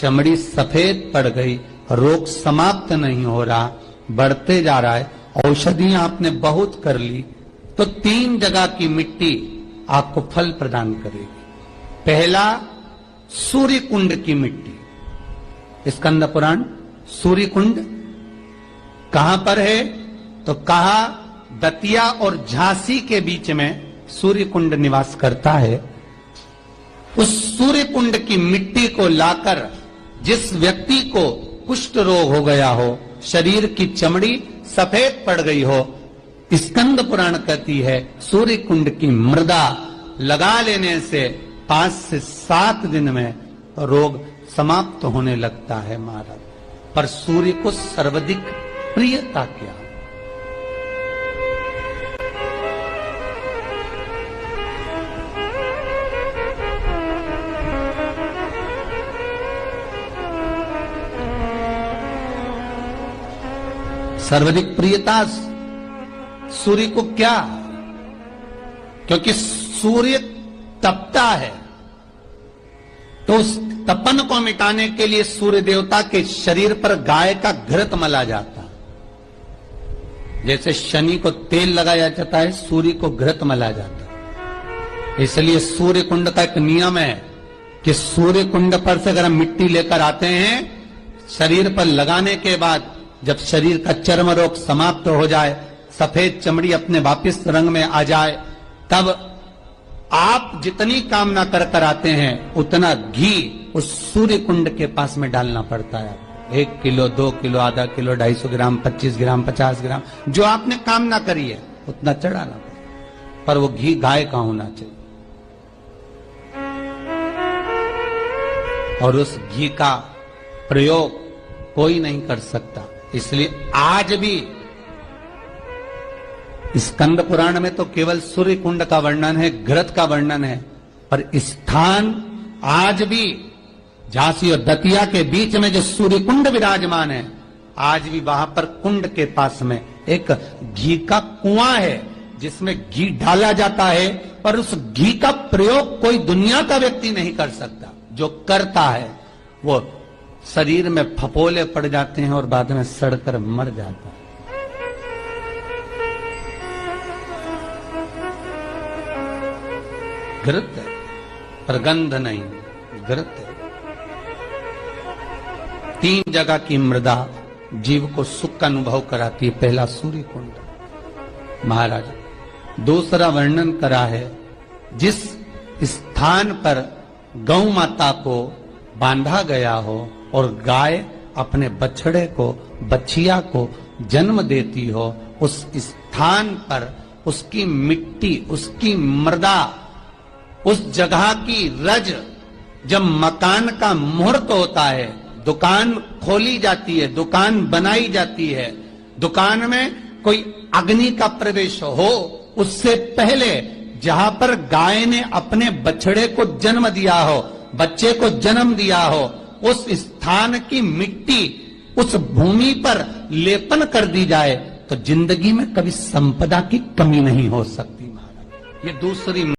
चमड़ी सफेद पड़ गई, रोग समाप्त नहीं हो रहा, बढ़ते जा रहा है, औषधियां आपने बहुत कर ली, तो 3 जगह की मिट्टी आपको फल प्रदान करेगी। पहला, सूर्य कुंड की मिट्टी। स्कंद पुराण सूर्य कुंड कहां पर है? तो कहा दतिया और झांसी के बीच में सूर्य कुंड निवास करता है। उस सूर्य कुंड की मिट्टी को लाकर जिस व्यक्ति को कुष्ठ रोग हो गया हो, शरीर की चमड़ी सफेद पड़ गई हो, स्कंद पुराण कहती है सूर्य कुंड की मृदा लगा लेने से 5 से 7 दिन में रोग समाप्त होने लगता है महाराज। पर सूर्य को सर्वाधिक प्रियता क्या? सर्वाधिक प्रियता सूर्य को क्या? क्योंकि सूर्य तपता है, तो उस तपन को मिटाने के लिए सूर्य देवता के शरीर पर गाय का घृत मला जाता। जैसे शनि को तेल लगाया जाता है, सूर्य को घृत मला जाता। इसलिए सूर्य कुंड का एक नियम है कि सूर्य कुंड पर से अगर हम मिट्टी लेकर आते हैं, शरीर पर लगाने के बाद जब शरीर का चर्म रोग समाप्त हो जाए, सफेद चमड़ी अपने वापिस रंग में आ जाए, तब आप जितनी कामना कर आते हैं उतना घी उस सूर्य कुंड के पास में डालना पड़ता है। 1 किलो, 2 किलो, आधा किलो, 250 ग्राम, 25 ग्राम, 50 ग्राम, जो आपने कामना करी है उतना चढ़ाना पड़ता। पर वो घी गाय का होना चाहिए, और उस घी का प्रयोग कोई नहीं कर सकता। इसलिए आज भी स्कंद पुराण में तो केवल सूर्य कुंड का वर्णन है, घृत का वर्णन है, पर स्थान आज भी झांसी और दतिया के बीच में जो सूर्य कुंड विराजमान है, आज भी वहां पर कुंड के पास में एक घी का कुआं है जिसमें घी डाला जाता है, पर उस घी का प्रयोग कोई दुनिया का व्यक्ति नहीं कर सकता। जो करता है वो शरीर में फपोले पड़ जाते हैं और बाद में सड़कर मर जाता है। घृत है, पर गंध नहीं, घृत है। 3 जगह की मृदा जीव को सुख का अनुभव कराती है। पहला सूर्य कुंड महाराज। दूसरा वर्णन करा है, जिस स्थान पर गौ माता को बांधा गया हो और गाय अपने बछड़े को, बछिया को जन्म देती हो, उस स्थान पर उसकी मिट्टी, उसकी मृदा, उस जगह की रज, जब मकान का मुहूर्त होता है, दुकान खोली जाती है, दुकान बनाई जाती है, दुकान में कोई अग्नि का प्रवेश हो, उससे पहले जहां पर गाय ने अपने बछड़े को जन्म दिया हो, बच्चे को जन्म दिया हो, उस स्थान की मिट्टी उस भूमि पर लेपन कर दी जाए तो जिंदगी में कभी संपदा की कमी नहीं हो सकती महाराज। ये दूसरी